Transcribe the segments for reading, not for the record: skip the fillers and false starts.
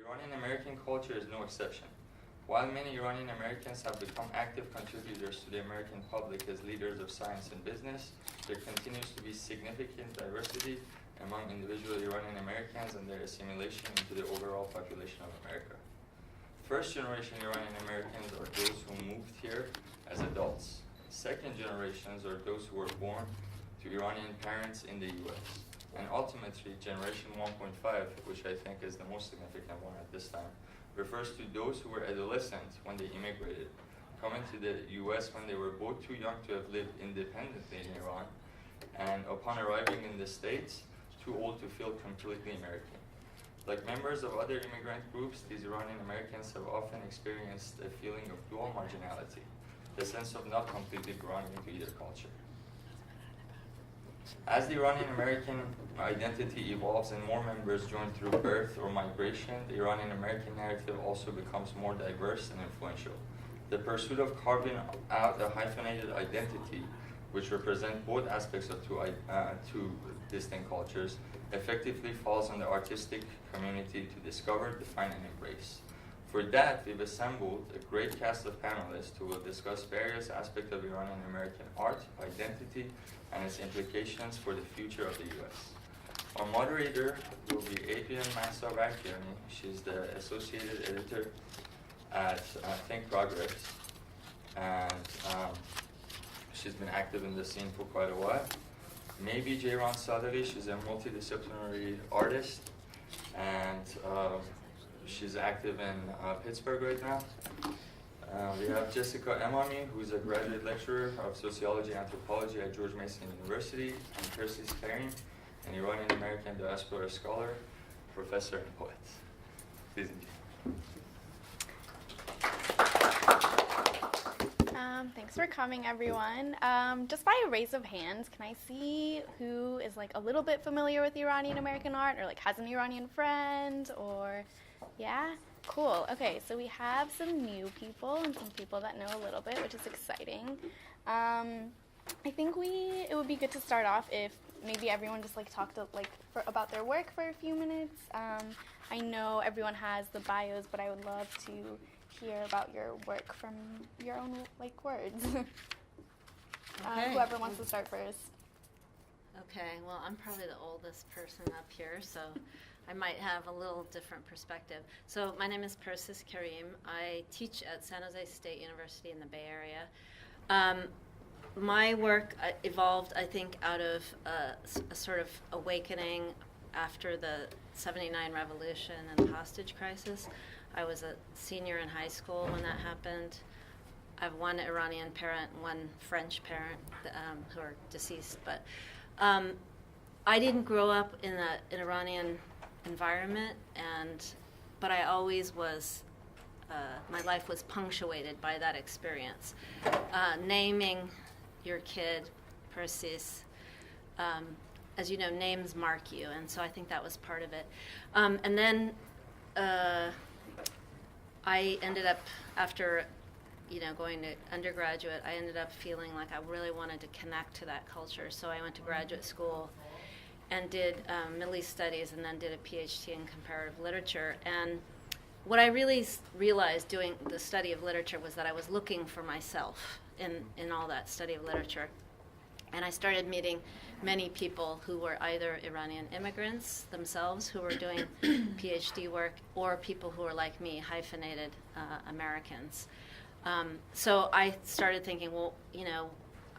Iranian-American culture is no exception. While many Iranian Americans have become active contributors to the American public as leaders of science and business, there continues to be significant diversity among individual Iranian Americans and their assimilation into the overall population of America. First generation Iranian Americans are those who moved here as adults. Second generations are those who were born to Iranian parents in the US. And ultimately, generation 1.5, which I think is the most significant one at this time, refers to those who were adolescents when they immigrated, coming to the US when they were both too young to have lived independently in Iran, and upon arriving in the States, too old to feel completely American. Like members of other immigrant groups, these Iranian Americans have often experienced a feeling of dual marginality, the sense of not completely belonging to either culture. As the Iranian American identity evolves and more members join through birth or migration, the Iranian American narrative also becomes more diverse and influential. The pursuit of carving out a hyphenated identity, which represent both aspects of two distinct cultures, effectively falls on the artistic community to discover, define, and embrace. For that, we've assembled a great cast of panelists who will discuss various aspects of Iranian American art, identity, and its implications for the future of the US. Our moderator will be Adrienne Varkiani. She's the associated editor at Think Progress, and she's been active in the scene for quite a while. Maybe Jairan Sadeghi, she's a multidisciplinary artist, and she's active in Pittsburgh right now. We have Jessica Emami, who's a graduate lecturer of sociology and anthropology at George Mason University, and Persis Karim, an Iranian-American diaspora scholar, professor, and poet. Please enjoy. Thanks for coming, everyone. Just by a raise of hands, can I see who is like a little bit familiar with Iranian American art, or like has an Iranian friend, or yeah? Cool. Okay, so we have some new people and some people that know a little bit, which is exciting. I think it would be good to start off if maybe everyone just like talked about their work for a few minutes. I know everyone has the bios, but I would love to hear about your work from your own words. Okay. Whoever wants to start first. Okay, well, I'm probably the oldest person up here, so I might have a little different perspective. So my name is Persis Karim. I teach at San Jose State University in the Bay Area. My work evolved, I think, out of a sort of awakening after the '79 revolution and the hostage crisis. I was a senior in high school when that happened. I have one Iranian parent, one French parent who are deceased, but I didn't grow up in an Iranian environment, but I always was, my life was punctuated by that experience. Naming your kid Persis, as you know, names mark you, and so I think that was part of it. And then I ended up, after going to undergraduate, I ended up feeling like I really wanted to connect to that culture, so I went to graduate school and did Middle East studies, and then did a PhD in comparative literature. And what I really realized doing the study of literature was that I was looking for myself in all that study of literature. And I started meeting many people who were either Iranian immigrants themselves who were doing PhD work, or people who were like me, hyphenated Americans. So I started thinking, well,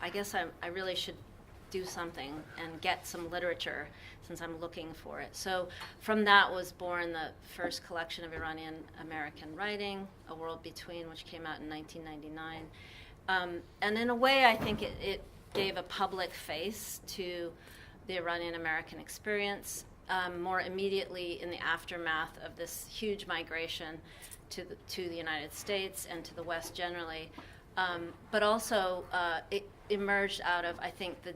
I guess I really should do something and get some literature since I'm looking for it. So from that was born the first collection of Iranian American writing, A World Between, which came out in 1999. And in a way, I think it gave a public face to the Iranian American experience, more immediately in the aftermath of this huge migration to the United States and to the West generally. But also, it emerged out of, I think, the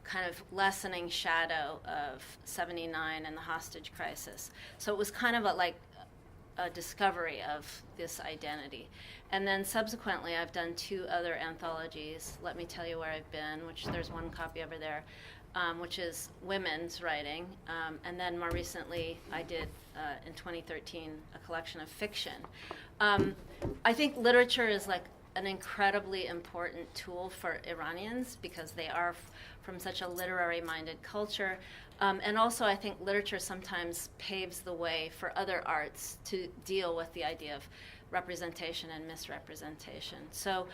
kind of lessening shadow of '79 and the hostage crisis. So it was kind of a discovery of this identity. And then subsequently, I've done 2 other anthologies, Let Me Tell You Where I've Been, which there's one copy over there, which is women's writing. And then more recently, I did, in 2013, a collection of fiction. I think literature is like an incredibly important tool for Iranians because they are from such a literary-minded culture. And also, I think literature sometimes paves the way for other arts to deal with the idea of representation and misrepresentation. So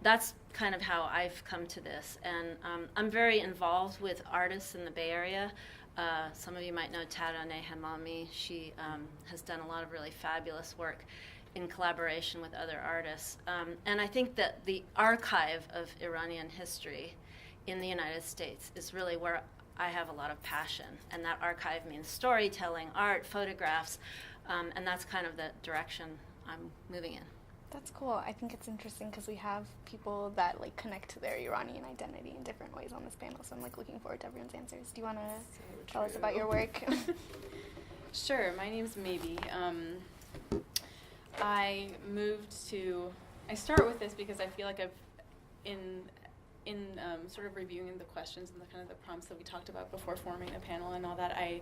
that's kind of how I've come to this. And I'm very involved with artists in the Bay Area. Some of you might know Emami. She has done a lot of really fabulous work in collaboration with other artists. And I think that the archive of Iranian history in the United States is really where I have a lot of passion. And that archive means storytelling, art, photographs, and that's kind of the direction I'm moving in. That's cool. I think it's interesting because we have people that like connect to their Iranian identity in different ways on this panel. So I'm like looking forward to everyone's answers. Do you want to tell us about your work? Sure. My name's Maybe. I start with this because I feel like I've, in sort of reviewing the questions and the kind of the prompts that we talked about before forming the panel and all that, I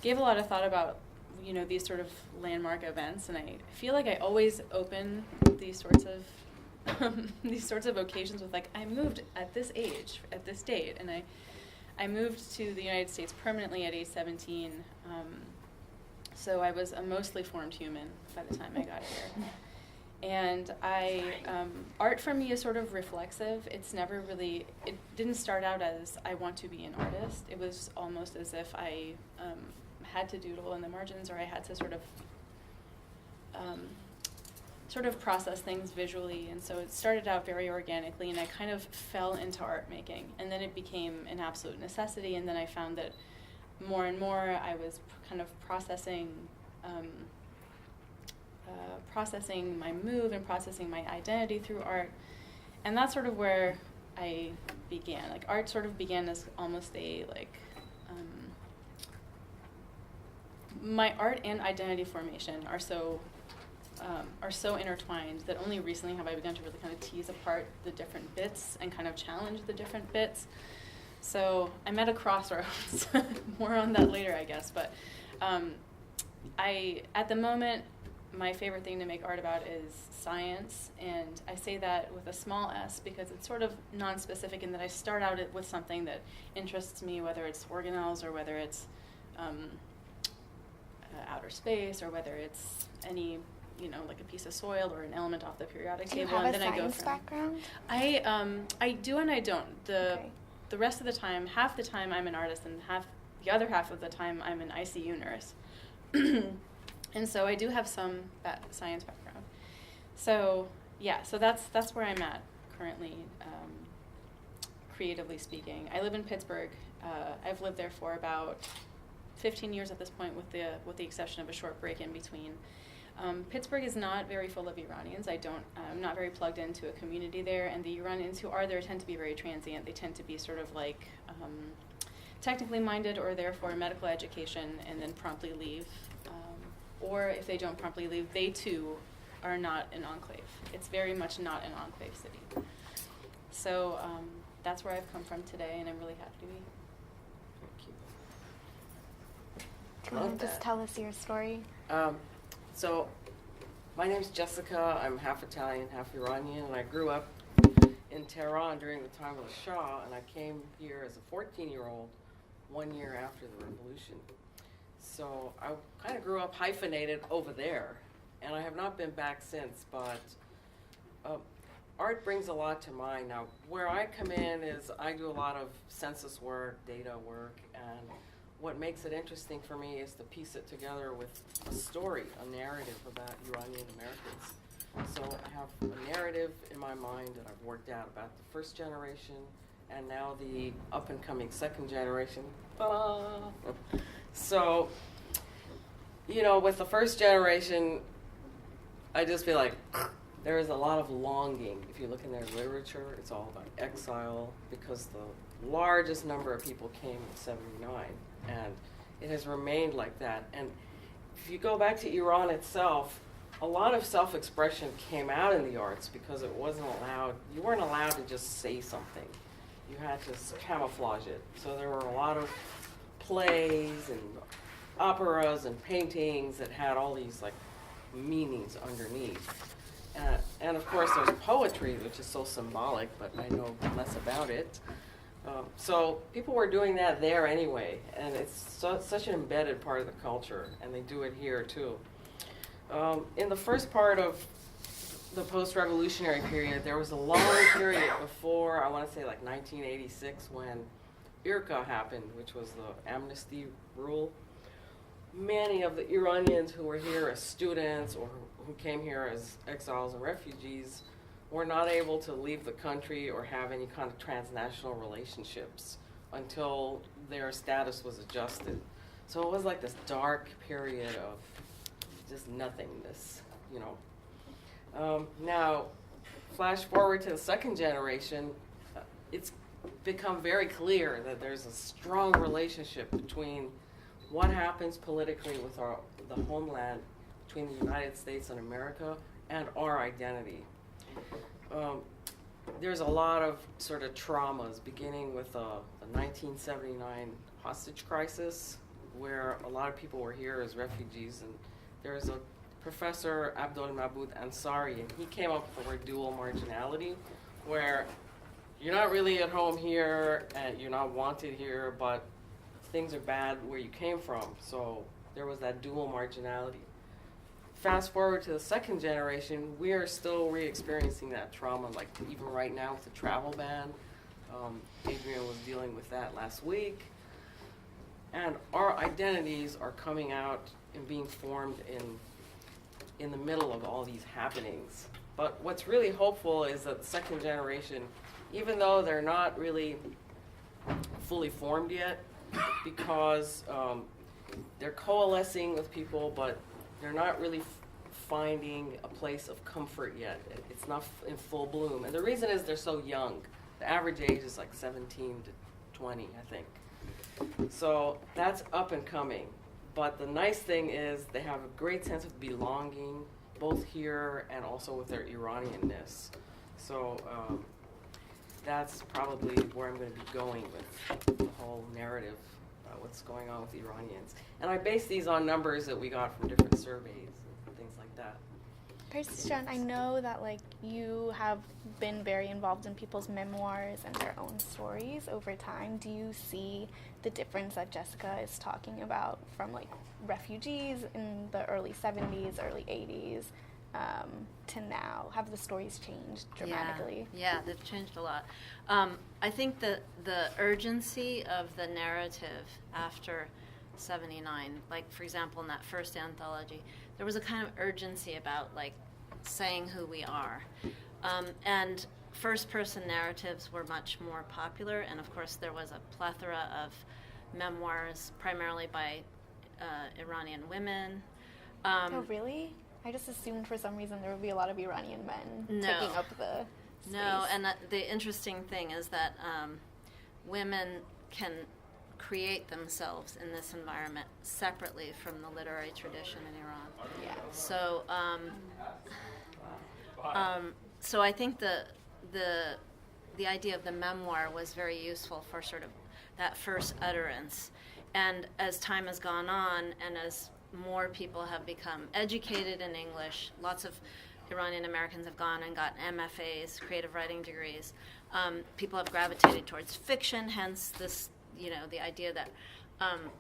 gave a lot of thought about, you know, these sort of landmark events, and I feel like I always open these sorts of occasions with like, I moved at this age, at this date, and I moved to the United States permanently at age 17. So I was a mostly formed human by the time I got here. And art for me is sort of reflexive. It's never really, it didn't start out as I want to be an artist. It was almost as if I had to doodle in the margins, or I had to sort of process things visually. And so it started out very organically, and I kind of fell into art making. And then it became an absolute necessity, and then I found that more and more I was kind of processing my mood and processing my identity through art. And that's sort of where I began. Like, art sort of began as almost a, like, my art and identity formation are so intertwined that only recently have I begun to really kind of tease apart the different bits and kind of challenge the different bits. So I'm at a crossroads. More on that later, I guess. But at the moment, my favorite thing to make art about is science, and I say that with a small s because it's sort of non-specific in that I start out with something that interests me, whether it's organelles or whether it's outer space or whether it's any, you know, like a piece of soil or an element off the periodic table. Do you have a science background? I do and I don't. The rest of the time, half the time I'm an artist, and the other half of the time I'm an ICU nurse. And so I do have some science background. So yeah, so that's where I'm at currently, creatively speaking. I live in Pittsburgh. I've lived there for about 15 years at this point, with the exception of a short break in between. Pittsburgh is not very full of Iranians. I'm not very plugged into a community there, and the Iranians who are there tend to be very transient. They tend to be sort of like technically minded or there for medical education and then promptly leave. Or if they don't promptly leave, they too are not an enclave. It's very much not an enclave city. So that's where I've come from today, and I'm really happy to be here. Can you just tell us your story? So, my name's Jessica. I'm half Italian, half Iranian, and I grew up in Tehran during the time of the Shah, and I came here as a 14-year-old 1 year after the revolution. So I kind of grew up hyphenated over there, and I have not been back since, but art brings a lot to mind. Now, where I come in is I do a lot of census work, data work, and what makes it interesting for me is to piece it together with a story, a narrative about Iranian-Americans. So I have a narrative in my mind that I've worked out about the first generation and now the up-and-coming second generation. So, you know, with the first generation, I just feel like there is a lot of longing. If you look in their literature, it's all about exile because the largest number of people came in '79, and it has remained like that. And if you go back to Iran itself, a lot of self-expression came out in the arts because it wasn't allowed, you weren't allowed to just say something. You had to camouflage it. So there were a lot of plays and operas and paintings that had all these like meanings underneath. And of course there's poetry, which is so symbolic, but I know less about it. So people were doing that there anyway, and it's such an embedded part of the culture, and they do it here too. In the first part of the post-revolutionary period, there was a long period before, I want to say like 1986, when IRCA happened, which was the amnesty rule. Many of the Iranians who were here as students or who came here as exiles and refugees were not able to leave the country or have any kind of transnational relationships until their status was adjusted. So it was like this dark period of just nothingness, you know. Now, flash forward to the second generation, it's become very clear that there's a strong relationship between what happens politically with the homeland, between the United States and America, and our identity. There's a lot of sort of traumas, beginning with the 1979 hostage crisis, where a lot of people were here as refugees, and there's a professor, Abdul Mabud Ansari, and he came up with the word dual marginality, where you're not really at home here, and you're not wanted here, but things are bad where you came from, so there was that dual marginality. Fast forward to the second generation, we are still re-experiencing that trauma, like even right now with the travel ban. Adrienne was dealing with that last week. And our identities are coming out and being formed in the middle of all these happenings. But what's really hopeful is that the second generation, even though they're not really fully formed yet, because they're coalescing with people, but they're not really finding a place of comfort yet. It's not in full bloom. And the reason is they're so young. The average age is like 17 to 20, I think. So that's up and coming. But the nice thing is they have a great sense of belonging, both here and also with their Iranianness. So that's probably where I'm going to be going with the whole narrative about what's going on with the Iranians. And I base these on numbers that we got from different surveys and things like that. Persis, I know that like you have been very involved in people's memoirs and their own stories over time. Do you see the difference that Jessica is talking about from like refugees in the early 70s, early 80s to now? Have the stories changed dramatically? Yeah, they've changed a lot. I think the urgency of the narrative after 79, like for example in that first anthology, there was a kind of urgency about like saying who we are. And first-person narratives were much more popular, and of course there was a plethora of memoirs, primarily by Iranian women. Oh, really? I just assumed for some reason there would be a lot of Iranian men taking up the space. No, and the interesting thing is that women can create themselves in this environment separately from the literary tradition in Iran. Yeah. So, so I think the idea of the memoir was very useful for sort of that first utterance. And as time has gone on, and as more people have become educated in English, lots of Iranian-Americans have gone and gotten MFAs, creative writing degrees. People have gravitated towards fiction, hence this, the idea that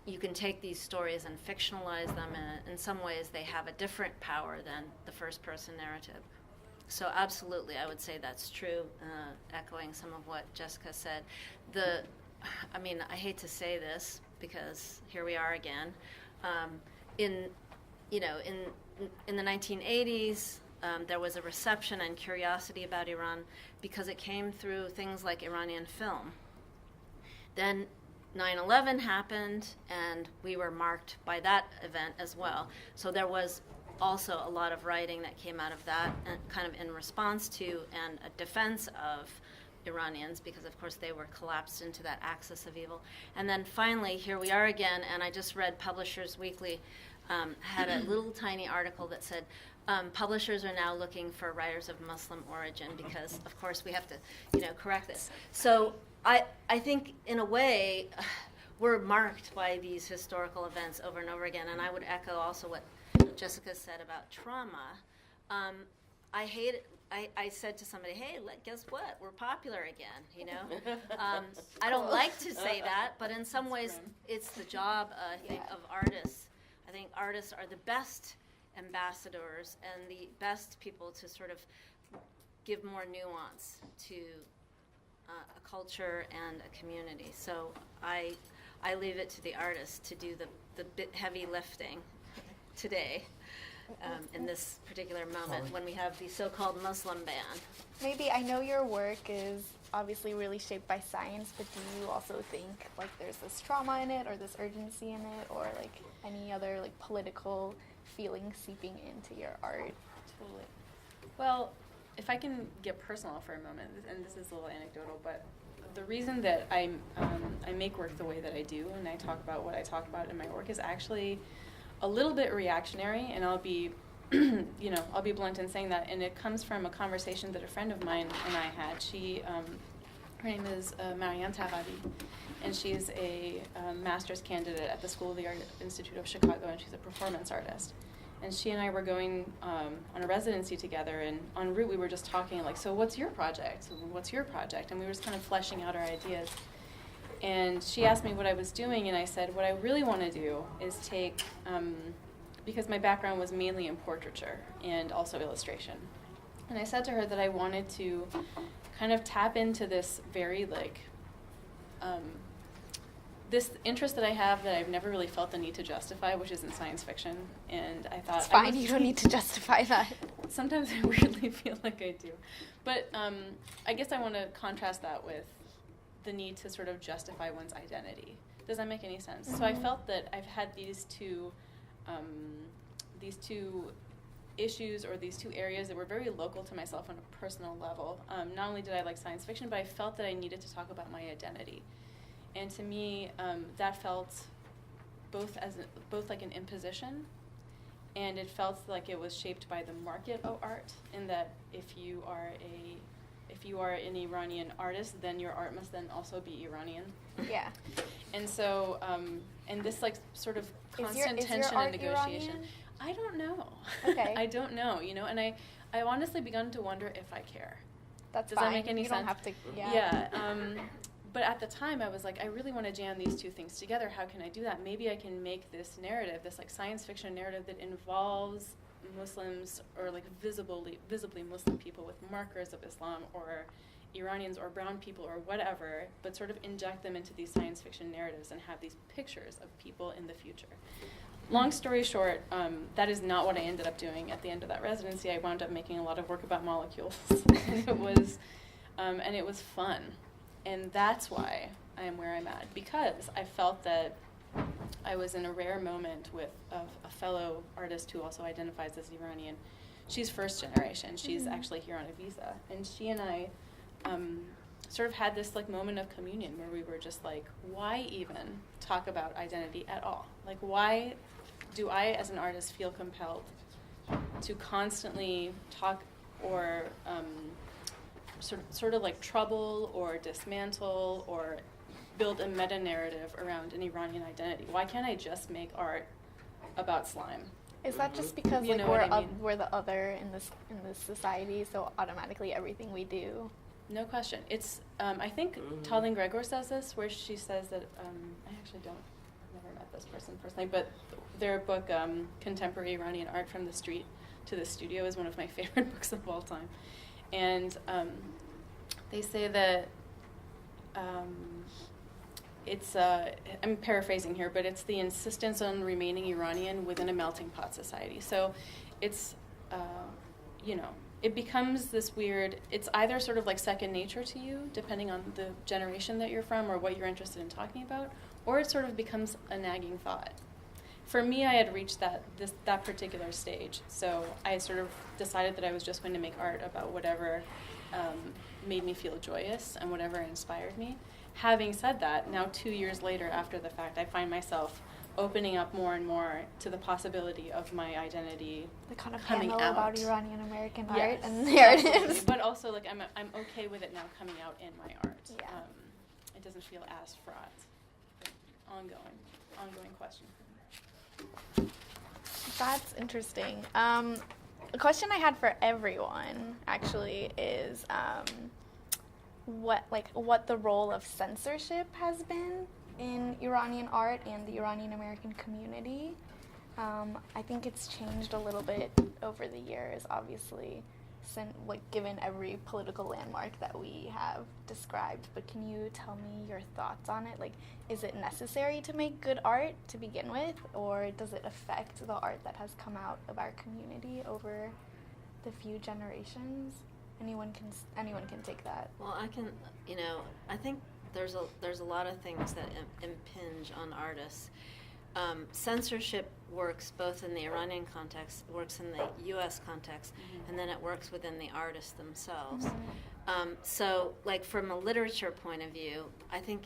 you can take these stories and fictionalize them, and in some ways they have a different power than the first-person narrative. So absolutely, I would say that's true, echoing some of what Jessica said. I hate to say this because here we are again. In the 1980s, there was a reception and curiosity about Iran because it came through things like Iranian film. Then 9/11 happened, and we were marked by that event as well. So there was also a lot of writing that came out of that, and kind of in response to and a defense of Iranians, because of course they were collapsed into that axis of evil. And then finally, here we are again, and I just read Publishers Weekly had a little tiny article that said, publishers are now looking for writers of Muslim origin because, of course, we have to, correct this. So I think, in a way, we're marked by these historical events over and over again. And I would echo also what Jessica said about trauma. I hate it. I said to somebody, hey, guess what? We're popular again, I don't like to say that, but in some ways it's the job, I think, of artists. I think artists are the best ambassadors and the best people to sort of give more nuance to a culture and a community. So I leave it to the artists to do the bit heavy lifting today. In this particular moment when we have the so-called Muslim ban. Maybe, I know your work is obviously really shaped by science, but do you also think like there's this trauma in it or this urgency in it or like any other like political feeling seeping into your art? Totally. Well, if I can get personal for a moment, and this is a little anecdotal, but the reason that I make work the way that I do and I talk about what I talk about in my work is actually a little bit reactionary, and I'll be, I'll be blunt in saying that, and it comes from a conversation that a friend of mine and I had. She, her name is Adrienne, and she's a master's candidate at the School of the Art Institute of Chicago, and she's a performance artist. And she and I were going on a residency together, and en route we were just talking, like, so what's your project? What's your project? And we were just kind of fleshing out our ideas. And she asked me what I was doing, and I said, what I really want to do is take, because my background was mainly in portraiture and also illustration. And I said to her that I wanted to kind of tap into this very, this interest that I have that I've never really felt the need to justify, which is in science fiction. And I thought, it's fine, you don't need to justify that. Sometimes I weirdly feel like I do. But I guess I want to contrast that with the need to sort of justify one's identity. Does that make any sense? Mm-hmm. So I felt that I've had these two issues or these two areas that were very local to myself on a personal level. Not only did I like science fiction, but I felt that I needed to talk about my identity. And to me, that felt both like an imposition, and it felt like it was shaped by the market of art, in that if you are an Iranian artist, then your art must then also be Iranian. Yeah. And so, and this like sort of constant tension and negotiation. Iranian? I don't know. Okay. I don't know, and I honestly begun to wonder if I care. That's Does fine. that make any you sense? Don't have to. Yeah. Yeah. But at the time, I was like, I really want to jam these two things together. How can I do that? Maybe I can make this narrative, this like science fiction narrative that involves Muslims or like visibly Muslim people with markers of Islam, or Iranians or brown people or whatever, but sort of inject them into these science fiction narratives and have these pictures of people in the future. Long story short, that is not what I ended up doing at the end of that residency. I wound up making a lot of work about molecules, and it was fun. And that's why I am where I'm at, because I felt that I was in a rare moment with a fellow artist who also identifies as Iranian. She's first generation. She's actually here on a visa. And she and I sort of had this like moment of communion where we were just like, why even talk about identity at all? Like, why do I as an artist feel compelled to constantly talk or sort of like trouble or dismantle or build a meta-narrative around an Iranian identity? Why can't I just make art about slime? Is that just because You like know what I mean? we're the other in this society, so automatically everything we do? No question. It's I think Talin Gregor says this, where she says that I actually never met this person personally, but their book Contemporary Iranian Art from the Street to the Studio is one of my favorite books of all time. And they say that it's, I'm paraphrasing here, but it's the insistence on remaining Iranian within a melting pot society. So it's, it becomes this weird, it's either sort of like second nature to you, depending on the generation that you're from or what you're interested in talking about, or it sort of becomes a nagging thought. For me, I had reached that particular stage, so I sort of decided that I was just going to make art about whatever made me feel joyous and whatever inspired me. Having said that, now 2 years later after the fact, I find myself opening up more and more to the possibility of my identity The kind of coming panel out. about Iranian-American art Yes, and narratives. absolutely. But also, like, I'm okay with it now coming out in my art. Yeah. It doesn't feel as fraught. Ongoing question. That's interesting. A question I had for everyone actually is what the role of censorship has been in Iranian art and the Iranian-American community. I think it's changed a little bit over the years, obviously, given every political landmark that we have described. But can you tell me your thoughts on it? Like, is it necessary to make good art to begin with, or does it affect the art that has come out of our community over the few generations? Anyone can take that. Well, I can, I think there's a lot of things that impinge on artists. Censorship works both in the Iranian context, works in the U.S. context, and then it works within the artists themselves. So, like, from a literature point of view, I think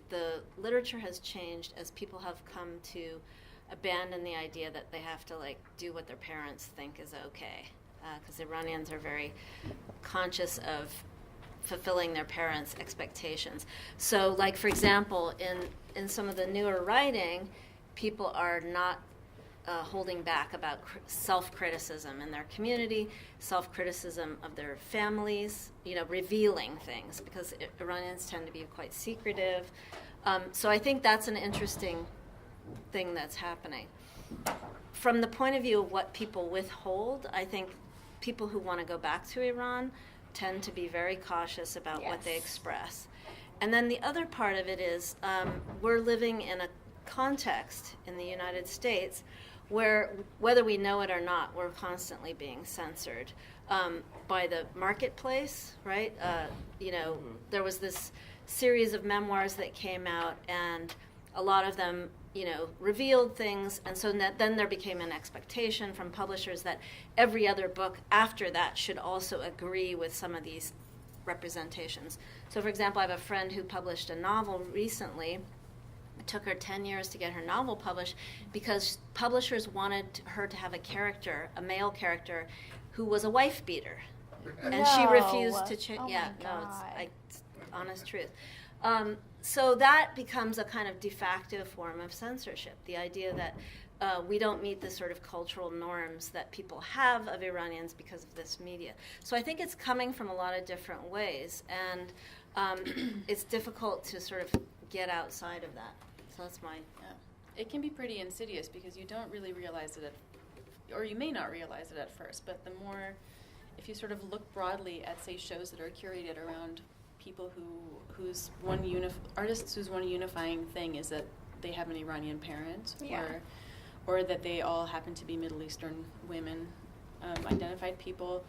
the literature has changed as people have come to abandon the idea that they have to, like, do what their parents think is okay. Because Iranians are very conscious of fulfilling their parents' expectations. So, like, for example, in some of the newer writing, people are not holding back about self-criticism in their community, self-criticism of their families, revealing things, because Iranians tend to be quite secretive. So I think that's an interesting thing that's happening. From the point of view of what people withhold, I think people who want to go back to Iran tend to be very cautious about what they express. And then the other part of it is we're living in a context in the United States where, whether we know it or not, we're constantly being censored by the marketplace, right? There was this series of memoirs that came out, and a lot of them revealed things, and so then there became an expectation from publishers that every other book after that should also agree with some of these representations. So, for example, I have a friend who published a novel recently. It took her 10 years to get her novel published because publishers wanted her to have a male character, who was a wife beater. And she refused to change. It's honest truth. So that becomes a kind of de facto form of censorship, the idea that we don't meet the sort of cultural norms that people have of Iranians because of this media. So I think it's coming from a lot of different ways, and it's difficult to sort of get outside of that. So that's my... Yeah. It can be pretty insidious because you don't really realize it, or you may not realize it at first, but the more, if you sort of look broadly at, say, shows that are curated around people artists whose one unifying thing is that they have an Iranian parent, or that they all happen to be Middle Eastern women, identified people.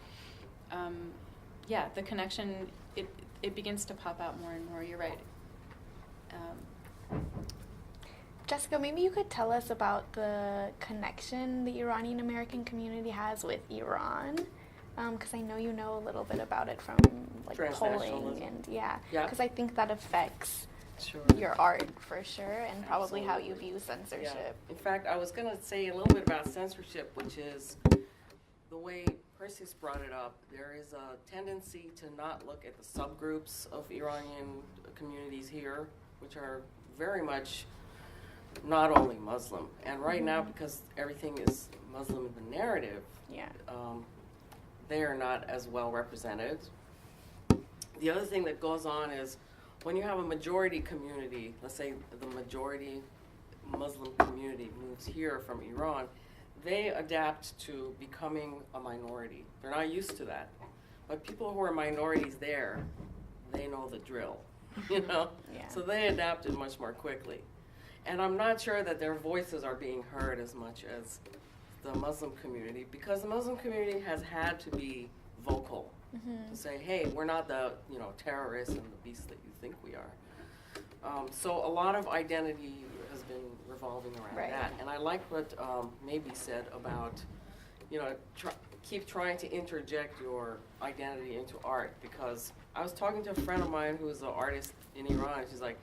The connection, it begins to pop out more and more. You're right. Jessica, maybe you could tell us about the connection the Iranian-American community has with Iran. Because I know you know a little bit about it from polling and because I think that affects your art for sure, and probably how you view censorship. Yeah. In fact, I was going to say a little bit about censorship, which is the way Persis brought it up. There is a tendency to not look at the subgroups of Iranian communities here, which are very much not only Muslim. And right now, because everything is Muslim in the narrative, they are not as well represented. The other thing that goes on is when you have a majority community, let's say the majority Muslim community moves here from Iran, they adapt to becoming a minority. They're not used to that. But people who are minorities there, they know the drill, So they adapted much more quickly. And I'm not sure that their voices are being heard as much as the Muslim community, because the Muslim community has had to be vocal to say, hey, we're not the terrorists and the beasts that you think we are. So a lot of identity has been revolving around that. And I like what Maybe said about, keep trying to interject your identity into art, because I was talking to a friend of mine who is an artist in Iran, and she's like,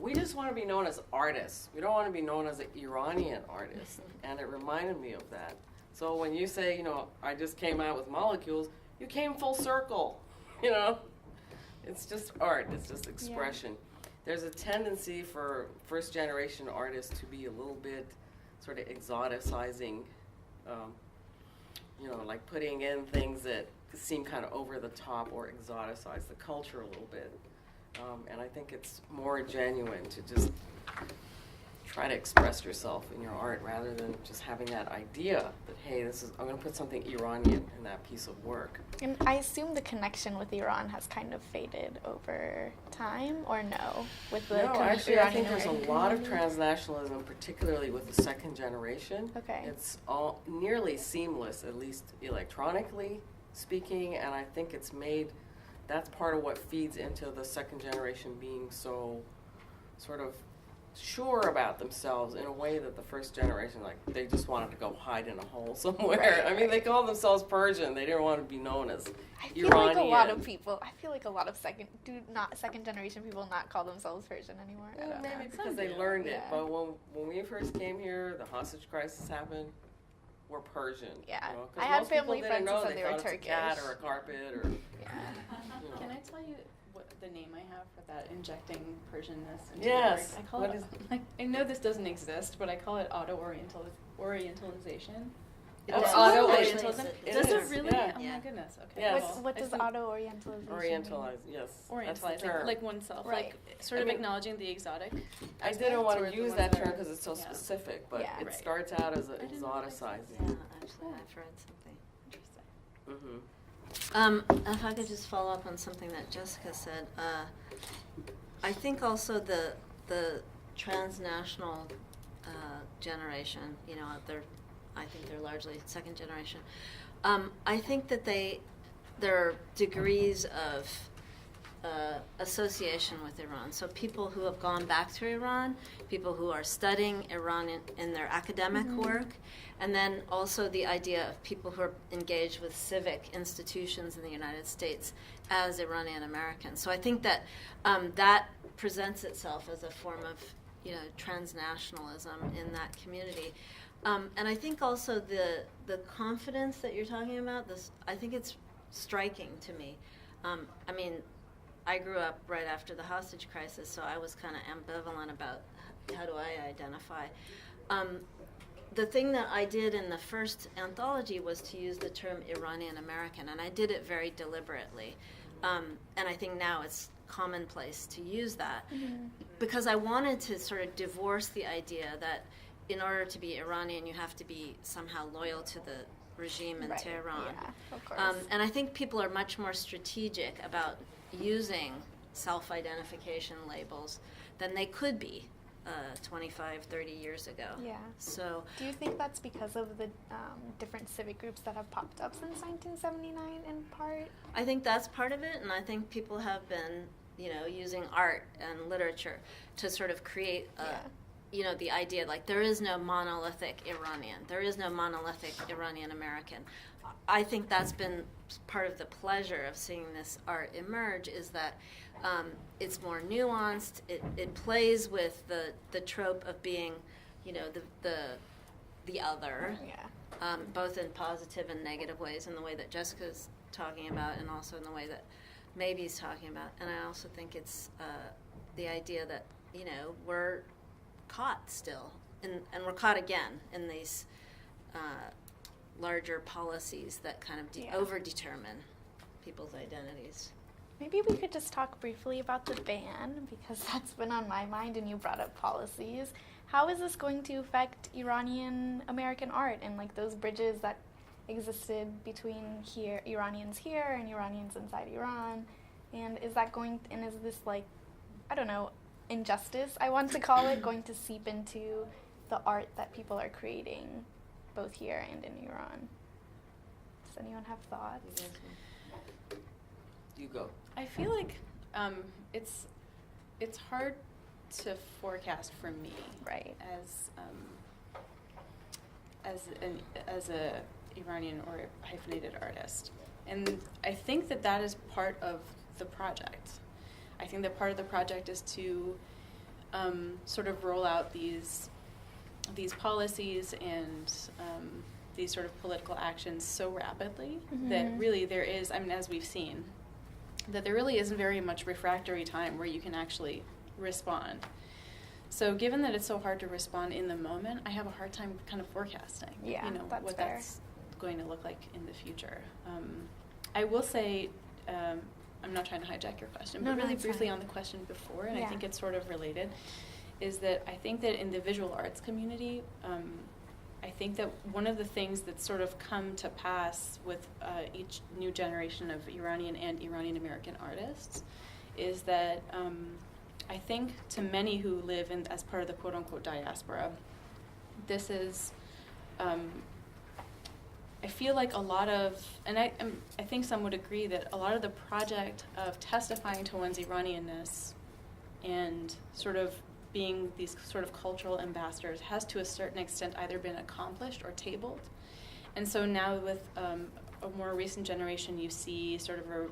we just want to be known as artists. We don't want to be known as an Iranian artist. And it reminded me of that. So when you say, I just came out with Molecules, you came full circle, It's just art. It's just expression. Yeah. There's a tendency for first-generation artists to be a little bit sort of exoticizing, like putting in things that seem kind of over the top or exoticize the culture a little bit. And I think it's more genuine to just try to express yourself in your art rather than just having that idea that, hey, I'm going to put something Iranian in that piece of work. And I assume the connection with Iran has kind of faded over time, or no? With the actually, I think there's a lot of transnationalism, particularly with the second generation. Okay. It's all nearly seamless, at least electronically speaking, and I think that's part of what feeds into the second generation being so sort of sure about themselves in a way that the first generation, like, they just wanted to go hide in a hole somewhere. Right, I mean, they called themselves Persian. They didn't want to be known as I feel Iranian. like a lot of second generation people not call themselves Persian anymore. I don't know. Maybe because they learned it. Yeah. But when we first came here, the hostage crisis happened. We're Persian. Yeah. 'cause I had most people family didn't friends who know. said they were thought it's a Turkish. cat or a carpet or. Yeah. Can I tell you what the name I have for that injecting Persianness into Yes. the work? I call What it, is- I know this doesn't exist, but I call it auto-orientalization. It Or does. auto-orientalism. It Does is, it really? yeah. Oh Yeah. my goodness. Okay. Yes. well, What I does think auto-orientalization mean? Orientalize, yes. That's the Orientalizing, term. like oneself, Right. like sort I of mean, acknowledging the exotic. I didn't aspects want or to the use ones that that term are- because it's so yeah. specific, but Yeah. it Right. starts out as an I didn't know that. exoticizing. Yeah, actually, I've read something. Interesting. Mm-hmm. If I could just follow up on something that Jessica said, I think also the transnational generation, I think they're largely second generation. I think that there are degrees of association with Iran. So people who have gone back to Iran, people who are studying Iran in their academic work, and then also the idea of people who are engaged with civic institutions in the United States as Iranian-American. So I think that that presents itself as a form of transnationalism in that community. And I think also the confidence that you're talking about, I think it's striking to me. I mean, I grew up right after the hostage crisis, so I was kind of ambivalent about how do I identify. The thing that I did in the first anthology was to use the term Iranian-American, and I did it very deliberately. And I think now it's commonplace to use that because I wanted to sort of divorce the idea that in order to be Iranian, you have to be somehow loyal to the regime in Tehran. Yeah, of course. And I think people are much more strategic about using self-identification labels than they could be 25, 30 years ago. Yeah. So Do you think that's because of the different civic groups that have popped up since 1979 in part? I think that's part of it, and I think people have been, using art and literature to sort of create the idea like there is no monolithic Iranian, there is no monolithic Iranian-American. I think that's been part of the pleasure of seeing this art emerge is that it's more nuanced. It plays with the trope of being, the other, both in positive and negative ways, in the way that Jessica's talking about, and also in the way that Maybe's talking about. And I also think it's the idea that we're caught still, and we're caught again in these larger policies that kind of over-determine people's identities. Maybe we could just talk briefly about the ban, because that's been on my mind, and you brought up policies. How is this going to affect Iranian-American art and like those bridges that existed between Iranians here and Iranians inside Iran? And is this like, I don't know, injustice, I want to call it, going to seep into the art that people are creating both here and in Iran? Does anyone have thoughts? You go. I feel like it's hard to forecast for me, Right. as a Iranian or a hyphenated artist, and I think that is part of the project. I think that part of the project is to sort of roll out these policies and these sort of political actions so rapidly that really there is, I mean, as we've seen, that there really isn't very much refractory time where you can actually respond. So given that it's so hard to respond in the moment, I have a hard time kind of forecasting, Yeah, that's what fair. that's going to look like in the future. I will say, I'm not trying to hijack your question, No, but no, really it's briefly fine. on the question before, and I Yeah. think it's sort of related, is that I think that in the visual arts community, I think that one of the things that's sort of come to pass with each new generation of Iranian and Iranian-American artists is that I think to many who live in as part of the quote-unquote diaspora, this is, I feel like a lot of, and I think some would agree that a lot of the project of testifying to one's Iranianness and sort of being these sort of cultural ambassadors has to a certain extent either been accomplished or tabled. And so now with a more recent generation, you see sort of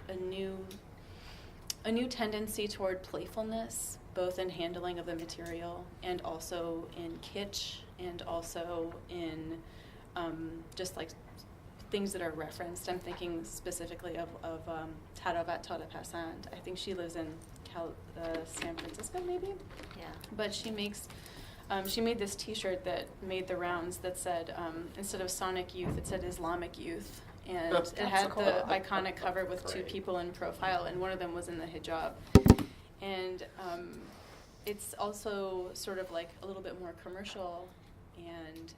a new tendency toward playfulness, both in handling of the material and also in kitsch and also in just like things that are referenced. I'm thinking specifically of Tarabat Tadapasand. I think she lives in San Francisco, maybe? Yeah. But she makes, she made this T-shirt that made the rounds that said, instead of Sonic Youth, it said Islamic Youth. And it had the iconic cover with two people in profile, and one of them was in the hijab. And it's also sort of like a little bit more commercial, and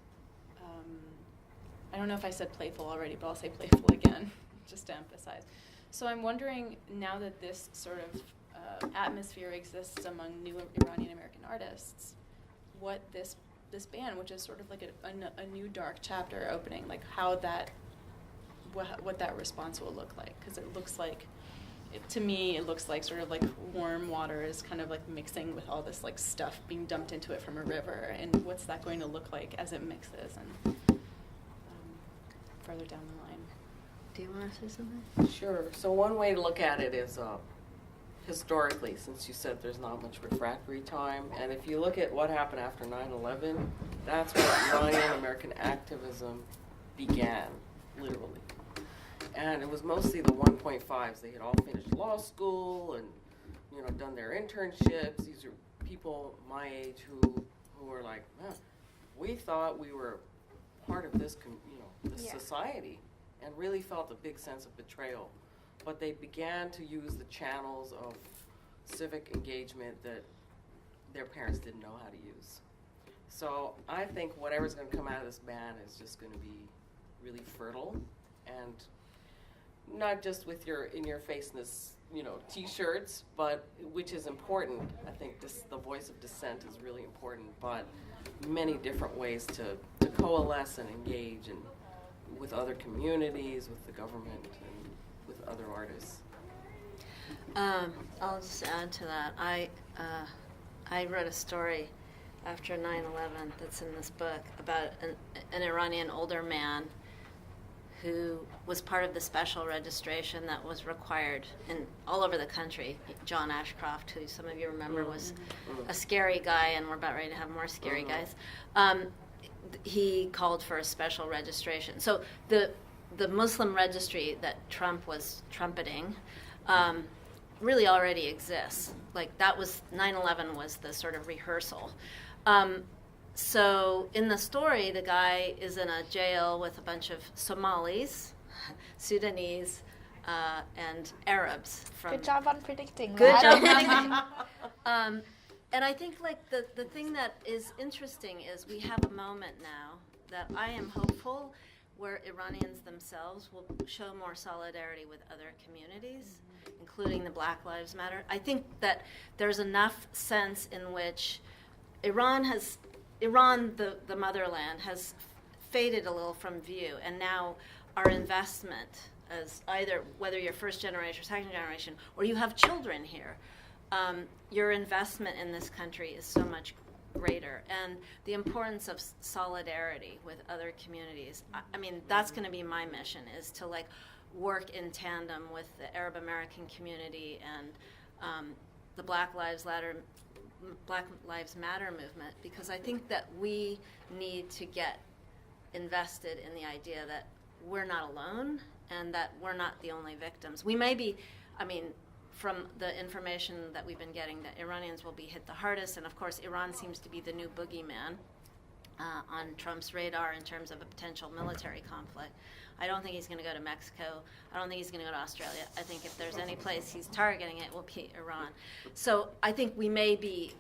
I don't know if I said playful already, but I'll say playful again, just to emphasize. So I'm wondering, now that this sort of atmosphere exists among new Iranian-American artists, what this band, which is sort of like a new dark chapter opening, like how that, what that response will look like. Because it looks like, to me, it looks like sort of like warm water is kind of like mixing with all this like stuff being dumped into it from a river, and what's that going to look like as it mixes and further down the line. Do you want to say something? Sure. So one way to look at it is historically, since you said there's not much refractory time, and if you look at what happened after 9/11, that's where Iranian-American activism began, literally. And it was mostly the 1.5s. They had all finished law school and, done their internships. These are people my age who were like, we thought we were part of this, this society, and really felt a big sense of betrayal. But they began to use the channels of civic engagement that their parents didn't know how to use. So I think whatever's going to come out of this ban is just going to be really fertile, and not just with your in-your-faceness, T-shirts, but which is important. I think the voice of dissent is really important, but many different ways to coalesce and engage and with other communities, with the government, and with other artists. I'll just add to that. I wrote a story after 9/11 that's in this book about an Iranian older man who was part of the special registration that was required all over the country. John Ashcroft, who some of you remember was a scary guy, and we're about ready to have more scary guys. He called for a special registration. So the Muslim registry that Trump was trumpeting really already exists. Like that was 9/11 was the sort of rehearsal. So in the story, the guy is in a jail with a bunch of Somalis, Sudanese, and Arabs. Good job on predicting Good that. job predicting. And I think like the thing that is interesting is we have a moment now that I am hopeful where Iranians themselves will show more solidarity with other communities, including the Black Lives Matter. I think that there's enough sense in which Iran, the motherland, has faded a little from view, and now our investment as either, whether you're first generation or second generation, or you have children here, your investment in this country is so much greater. And the importance of solidarity with other communities, I mean, that's going to be my mission, is to like work in tandem with the Arab American community and the Black Lives Matter movement, because I think that we need to get invested in the idea that we're not alone and that we're not the only victims. We may be, I mean, from the information that we've been getting, that Iranians will be hit the hardest, and of course Iran seems to be the new boogeyman on Trump's radar in terms of a potential military conflict. I don't think he's going to go to Mexico. I don't think he's going to go to Australia. I think if there's any place he's targeting, it will be Iran. So I think we may be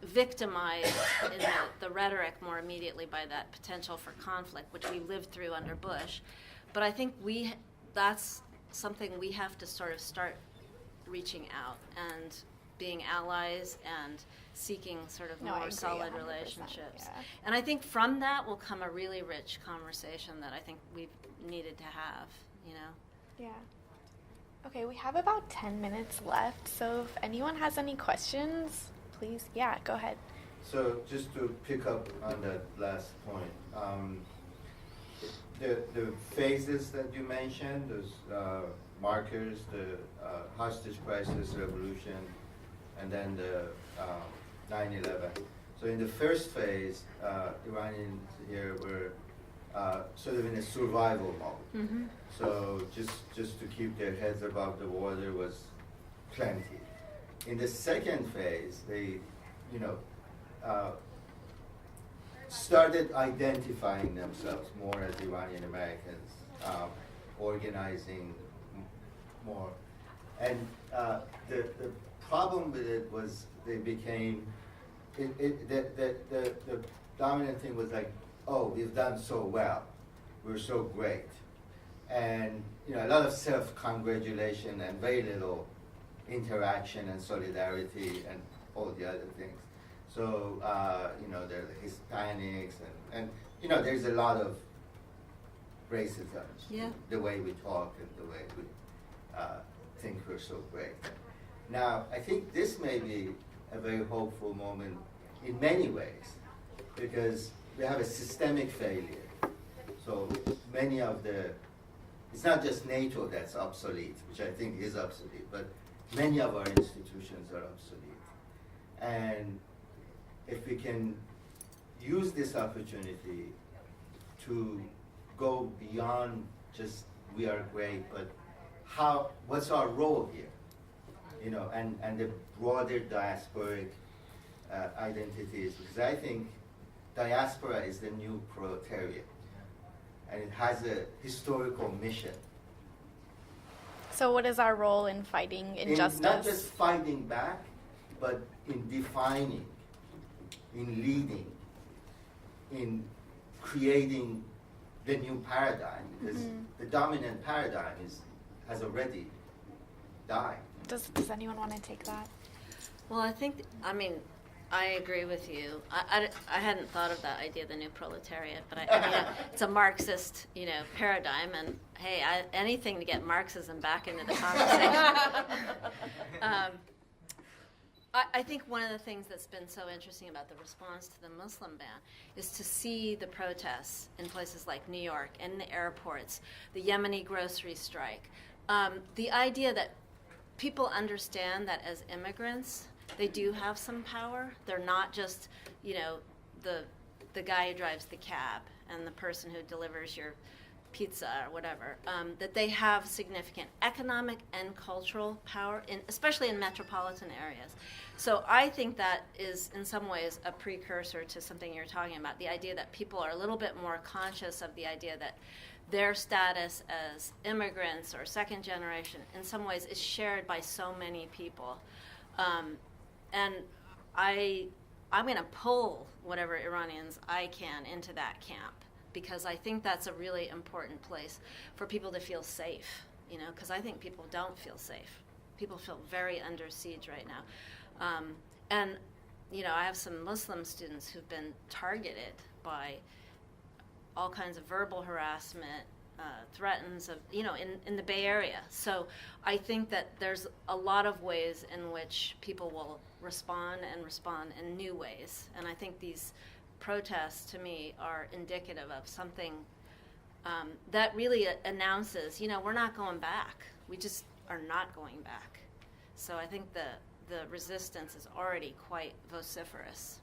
victimized in the rhetoric more immediately by that potential for conflict, which we lived through under Bush. But I think that's something we have to sort of start reaching out and being allies and seeking sort of more solid relationships. Yeah. And I think from that will come a really rich conversation that I think we've needed to have, you know? Yeah. Okay, we have about 10 minutes left, so if anyone has any questions, please, yeah, go ahead. So just to pick up on that last point, the phases that you mentioned, those markers, the hostage crisis, revolution, and then the 9/11. So in the first phase, Iranians here were sort of in a survival mode. Mm-hmm. So just to keep their heads above the water was plenty. In the second phase, they, started identifying themselves more as Iranian-Americans, organizing more. And the problem with it was they became, the dominant thing was like, oh, we've done so well, we're so great. And a lot of self-congratulation and very little interaction and solidarity and all the other things. So, there are the Hispanics and there's a lot of racism. Yeah. The way we talk and the way we think we're so great. Now, I think this may be a very hopeful moment in many ways, because we have a systemic failure. So many of it's not just NATO that's obsolete, which I think is obsolete, but many of our institutions are obsolete. And if we can use this opportunity to go beyond just we are great, but what's our role here? And the broader diasporic identities, because I think diaspora is the new proletariat, and it has a historical mission. So what is our role in fighting injustice? Not just fighting back, but in defining, in leading, in creating the new paradigm, because the dominant paradigm has already died. Does anyone want to take that? Well, I agree with you. I hadn't thought of that idea, the new proletariat, but it's a Marxist, paradigm, and hey, anything to get Marxism back into the conversation. I think one of the things that's been so interesting about the response to the Muslim ban is to see the protests in places like New York and in the airports, the Yemeni grocery strike, the idea that people understand that as immigrants, they do have some power. They're not just, the guy who drives the cab and the person who delivers your pizza or whatever. That they have significant economic and cultural power, especially in metropolitan areas. So I think that is, in some ways, a precursor to something you're talking about, the idea that people are a little bit more conscious of the idea that their status as immigrants or second generation, in some ways, is shared by so many people. And I'm going to pull whatever Iranians I can into that camp, because I think that's a really important place for people to feel safe, because I think people don't feel safe. People feel very under siege right now. And I have some Muslim students who've been targeted by all kinds of verbal harassment, threats of, in the Bay Area. So I think that there's a lot of ways in which people will respond in new ways. And I think these protests, to me, are indicative of something that really announces, we're not going back. We just are not going back. So I think the resistance is already quite vociferous.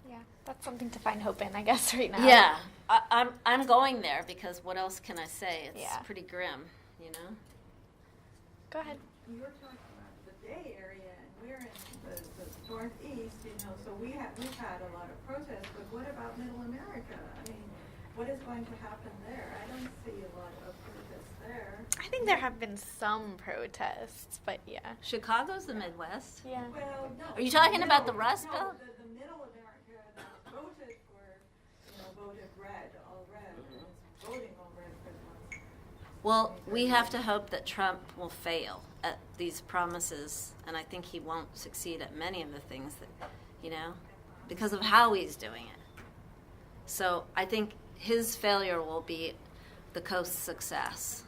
Yeah, that's something to find hope in, I guess, right now. Yeah, I'm going there because what else can I say? It's Yeah. pretty grim, you know? Go ahead. You were talking about the Bay Area, and we're in the Northeast, you know, so we've had a lot of protests, but what about Middle America? I mean, what is going to happen there? I don't see a lot of protests there. I think there have been some protests, but yeah. Chicago's the Midwest. Yeah. Well, no. Are you talking about the No, Rust no, Belt? the Middle America that voted for, you know, voted red, all red, and it's voting all red for the most. Well, we have to hope that Trump will fail at these promises, and I think he won't succeed at many of the things that, you know, because of how he's doing it. So I think his failure will be the coast's success.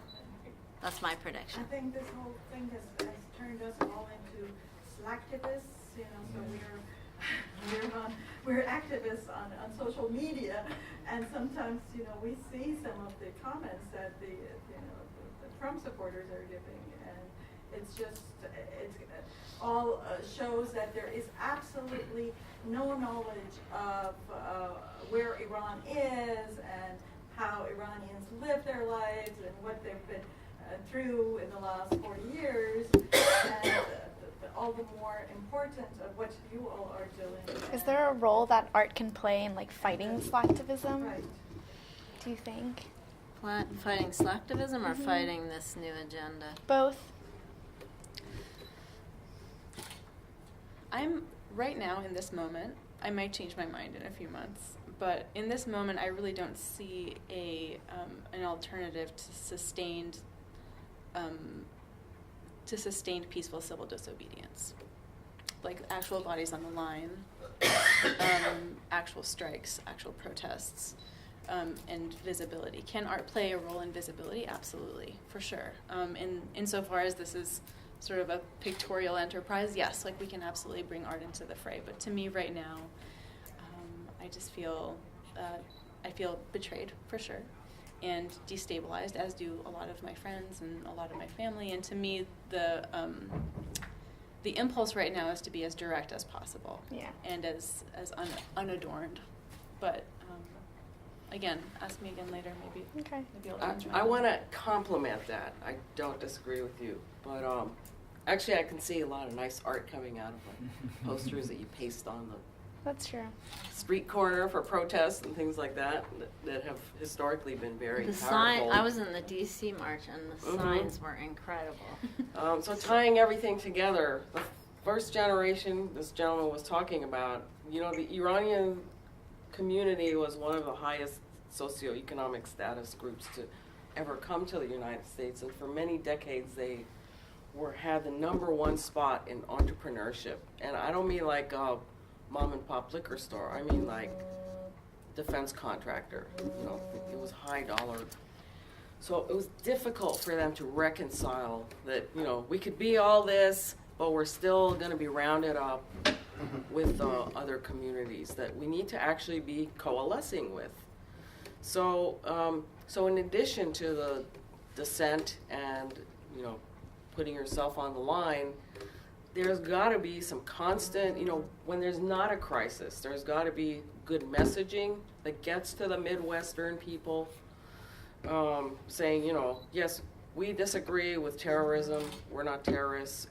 That's my prediction. I think this whole thing has turned us all into slacktivists, you know, so we're activists on social media, and sometimes, you know, we see some of the comments that the Trump supporters are giving, and it's just, it's all shows that there is absolutely no knowledge of where Iran is and how Iranians live their lives and what they've been through in the last 40 years, and all the more important of what you all are doing. Is there a role that art can play in like fighting slacktivism? Right. Do you think? Fighting slacktivism or fighting this new agenda? Both. I'm right now in this moment. I might change my mind in a few months, but in this moment, I really don't see an alternative to sustained peaceful civil disobedience, like actual bodies on the line, actual strikes, actual protests, and visibility. Can art play a role in visibility? Absolutely, for sure. Insofar as this is sort of a pictorial enterprise, yes, like we can absolutely bring art into the fray. But to me, right now, I just feel I feel betrayed for sure, and destabilized, as do a lot of my friends and a lot of my family. And to me, the impulse right now is to be as direct as possible, Yeah. and as unadorned. But again, ask me again later, maybe. Okay. Maybe I'll change my I mind. want to compliment that. I don't disagree with you, but actually, I can see a lot of nice art coming out of like posters that you paste on the That's true. street corner for protests and things like that have historically been very The powerful. I was in the D.C. march, and the Mhm. signs were incredible. So tying everything together, the first generation this gentleman was talking about, you know, the Iranian community was one of the highest socioeconomic status groups to ever come to the United States, and for many decades they had the #1 spot in entrepreneurship. And I don't mean like a mom and pop liquor store, I mean like defense contractor, you know, it was high dollar. So it was difficult for them to reconcile that, you know, we could be all this, but we're still going to be rounded up with other communities that we need to actually be coalescing with. So, so in addition to the dissent and, you know, putting yourself on the line, there's got to be some constant, you know, when there's not a crisis, there's got to be good messaging that gets to the Midwestern people, saying, you know, yes, we disagree with terrorism, we're not terrorists,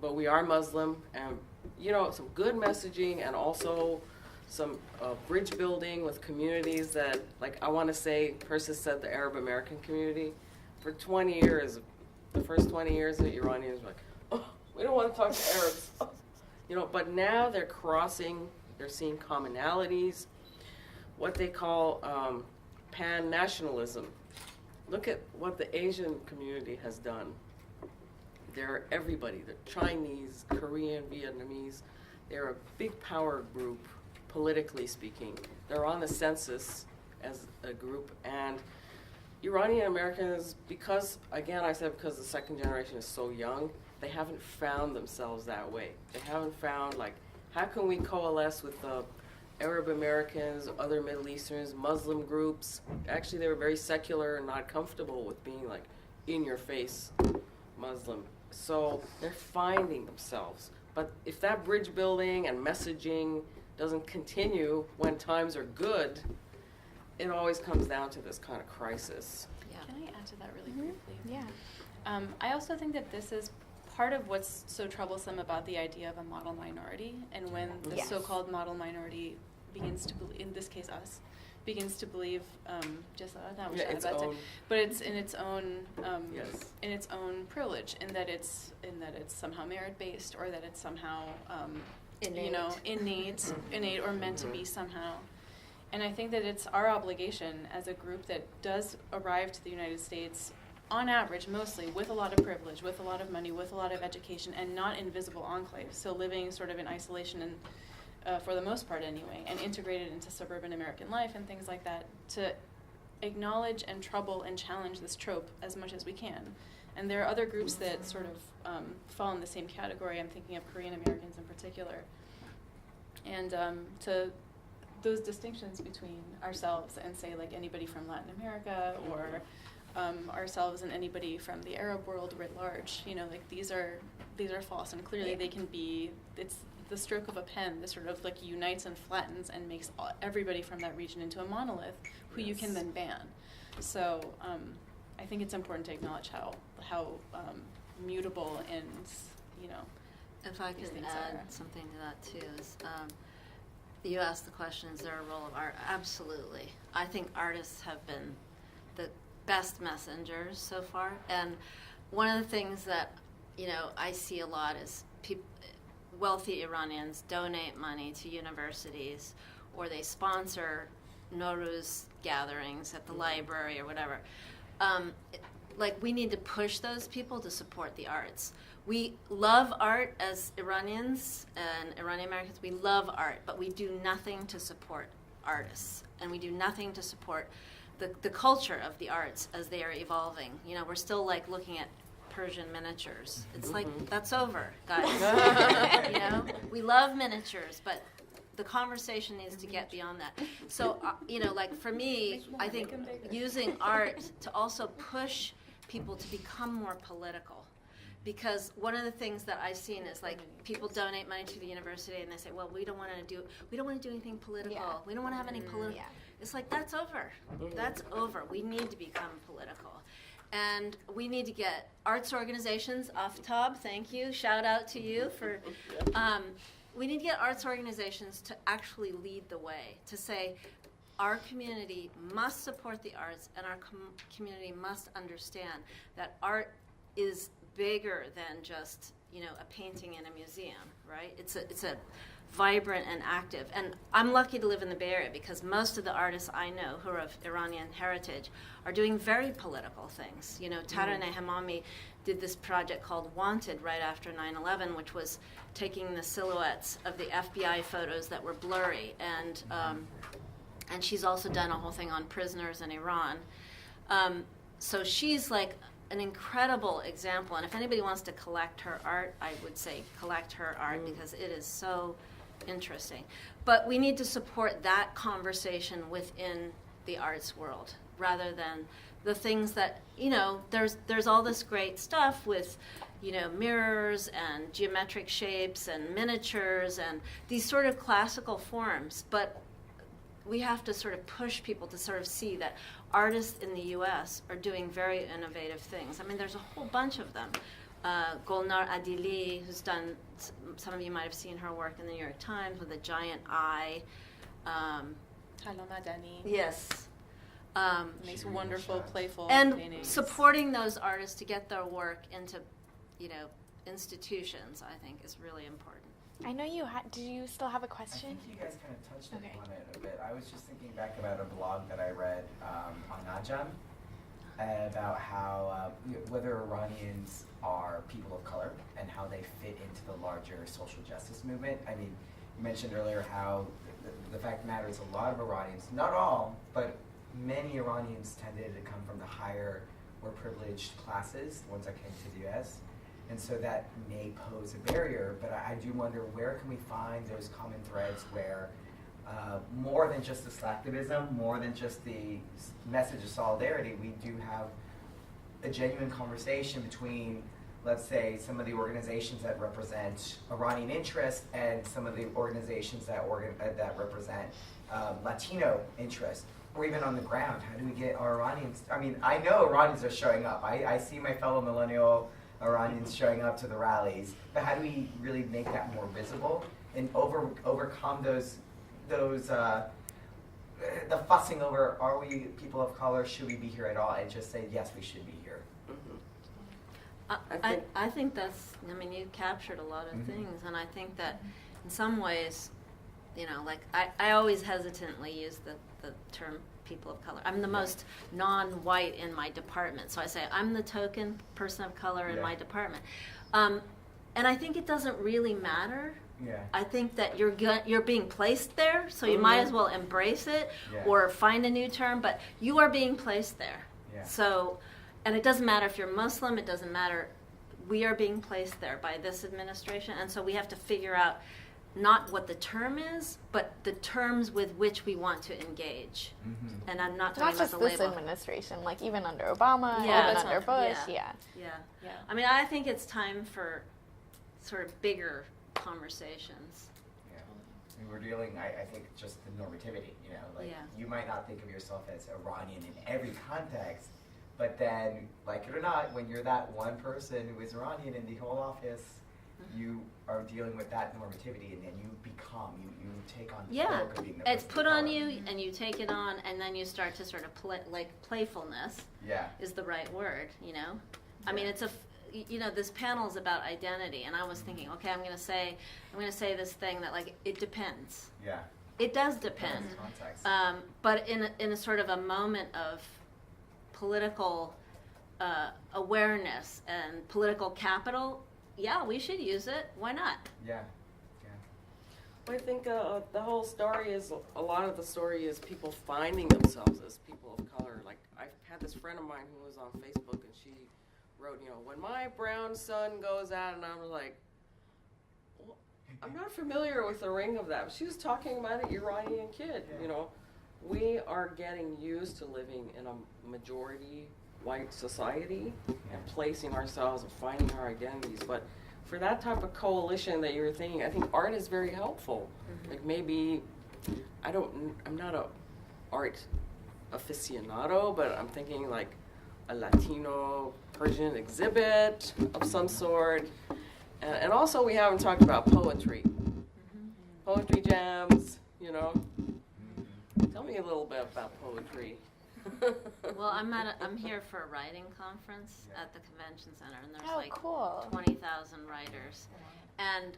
but we are Muslim, and, you know, some good messaging, and also some bridge building with communities that, like, I want to say, Persis said the Arab-American community, for 20 years, the first 20 years, the Iranians were like, oh, we don't want to talk to Arabs. You know, but now they're seeing commonalities, what they call pan-nationalism. Look at what the Asian community has done. They're everybody. They're Chinese, Korean, Vietnamese. They're a big power group, politically speaking. They're on the census as a group, and Iranian-Americans, because the second generation is so young, they haven't found themselves that way. They haven't found, like, how can we coalesce with the Arab Americans, other Middle Easterns, Muslim groups? Actually, they were very secular and not comfortable with being, like, in-your-face Muslim. So they're finding themselves. But if that bridge building and messaging doesn't continue when times are good, it always comes down to this kind of crisis. Yeah. Can I add to that really briefly? Yeah. I also think that this is part of what's so troublesome about the idea of a model minority, and when the Yes. so-called model minority begins to believe, in this case us, begins to believe, Its own. but it's in its own Yes. in its own privilege, in that it's somehow merit based, or that it's somehow innate or meant to be somehow. And I think that it's our obligation as a group that does arrive to the United States, on average, mostly with a lot of privilege, with a lot of money, with a lot of education, and not in visible enclaves, so living sort of in isolation and for the most part anyway, and integrated into suburban American life and things like that, to acknowledge and trouble and challenge this trope as much as we can. And there are other groups that sort of fall in the same category. I'm thinking of Korean-Americans in particular. And to those distinctions between ourselves and, say, like anybody from Latin America, or ourselves and anybody from the Arab world writ large, like these are false, and clearly they can be, it's the stroke of a pen that sort of like unites and flattens and makes everybody from that region into a monolith who you can then ban. So I think it's important to acknowledge how mutable and, If I these could things add are. something to that too, is you asked the question, is there a role of art? Absolutely. I think artists have been the best messengers so far. And one of the things that, I see a lot is wealthy Iranians donate money to universities, or they sponsor Nowruz gatherings at the library or whatever. We need to push those people to support the arts. We love art as Iranians and Iranian-Americans. We love art, but we do nothing to support artists, and we do nothing to support the culture of the arts as they are evolving. We're still looking at Persian miniatures. It's that's over, guys. We love miniatures, but the conversation needs to get beyond that. So, for me, I think using art to also push people to become more political. Because one of the things that I've seen is people donate money to the university and they say, well, we don't want to do anything political. Yeah. We don't want to have any political. Yeah. It's that's over. That's over. We need to become political. And we need to get arts organizations, Aftab, thank you, shout out to you for, we need to get arts organizations to actually lead the way, to say our community must support the arts, and our community must understand that art is bigger than just, a painting in a museum, right? It's a vibrant and active. And I'm lucky to live in the Bay Area because most of the artists I know who are of Iranian heritage are doing very political things. Jairan and Emami did this project called Wanted right after 9/11, which was taking the silhouettes of the FBI photos that were blurry. And she's also done a whole thing on prisoners in Iran. So she's an incredible example. And if anybody wants to collect her art, I would say collect her art because it is so interesting. But we need to support that conversation within the arts world rather than the things that, there's all this great stuff with, mirrors and geometric shapes and miniatures and these sort of classical forms. But we have to sort of push people to sort of see that artists in the U.S. are doing very innovative things. I mean, there's a whole bunch of them. Golnar Adili, who's done, some of you might have seen her work in the New York Times with a giant eye. Hala Madani Yes. makes wonderful, playful And paintings. supporting those artists to get their work into, institutions, I think, is really important. I know you do you still have a question? I think you guys kind of touched Okay. upon it a bit. I was just thinking back about a blog that I read on Najam about how whether Iranians are people of color and how they fit into the larger social justice movement. I mean, you mentioned earlier how the fact of the matter is a lot of Iranians, not all, but many Iranians tended to come from the higher or privileged classes, the ones that came to the U.S., and so that may pose a barrier, but I do wonder where can we find those common threads where more than just this activism, more than just the message of solidarity, we do have a genuine conversation between let's say, some of the organizations that represent Iranian interests and some of the organizations that that represent Latino interests, or even on the ground? How do we get our Iranians? I mean, I know Iranians are showing up. I see my fellow millennial Iranians showing up to the rallies, but how do we really make that more visible and overcome the fussing over, are we people of color, should we be here at all, and just say, yes, we should be here? I think that's, I mean, you captured a lot of things, and I think that in some ways, you know, like I always hesitantly use the term people of color. I'm the most non-white in my department, so I say I'm the token person of color in my department. And I think it doesn't really matter. Yeah. I think that you're being placed there, so you might as well embrace it or find a new term, but you are being placed there. Yeah. So, and it doesn't matter if you're Muslim, it doesn't matter. We are being placed there by this administration, and so we have to figure out not what the term is, but the terms with which we want to engage. And I'm not talking Not just about the this label. administration, like even under Obama, Yeah, even under Bush, yeah. I mean, I think it's time for sort of bigger conversations. Yeah. I mean, we're dealing, I think, just the normativity, you know, like you might not think of yourself as Iranian in every context, but then, like it or not, when you're that one person who is Iranian in the whole office, you are dealing with that normativity, and then you become, you take on the cloak of being the It's person put of on color. you, and you take it on, and then you start to sort of playfulness is the right word, you know? I mean, it's you know, this panel is about identity, and I was thinking, okay, I'm going to say this thing that, like, it depends. Yeah. It does depend. Context. But in a sort of a moment of political awareness and political capital, we should use it. Why not? Yeah. I think the whole story is, a lot of the story is people finding themselves as people of color. Like, I've had this friend of mine who was on Facebook, and she wrote, you know, when my brown son goes out, and I was like, well, I'm not familiar with the ring of that. She was talking about an Iranian kid, you know. We are getting used to living in a majority white society and placing ourselves and finding our identities. But for that type of coalition that you were thinking, I think art is very helpful. Like maybe, I'm not a art aficionado, but I'm thinking like a Latino Persian exhibit of some sort. And also we haven't talked about poetry. Poetry jams, you know. Tell me a little bit about poetry. Well, I'm here for a writing conference at the convention center, and there's like cool. 20,000 writers, and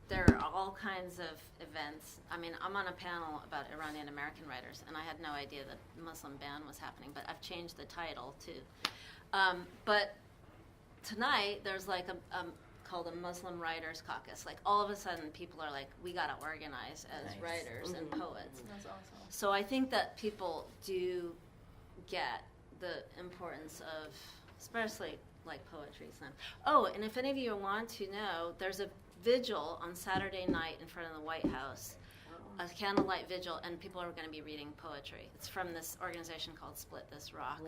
there are all kinds of events. I mean, I'm on a panel about Iranian-American writers, and I had no idea that Muslim ban was happening, but I've changed the title too. But tonight there's like a called a Muslim Writers Caucus. Like all of a sudden people are like, we gotta organize as writers and poets. That's awesome. So I think that people do get the importance of, especially like poetry. Oh, and if any of you want to know, there's a vigil on Saturday night in front of the White House, a candlelight vigil, and people are going to be reading poetry. It's from this organization called Split This Rock.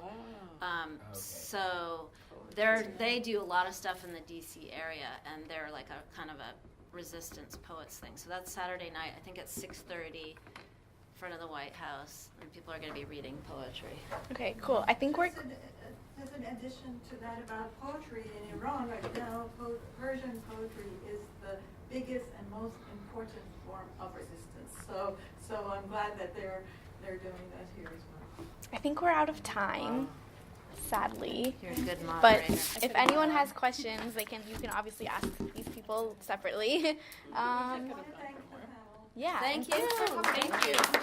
Wow. So they do a lot of stuff in the DC area, and they're like a kind of a resistance poets thing. So that's Saturday night. I think at 6:30 in front of the White House, and people are going to be reading poetry. Okay, cool. I think we're... As an addition to that about poetry in Iran right now, Persian poetry is the biggest and most important form of resistance. So I'm glad that they're doing that here as well. I think we're out of time, sadly. You're a good But moderator. if anyone has questions, you can obviously ask these people separately. I want to thank the panel. Yeah. Thank and thanks for you. coming. Thank you.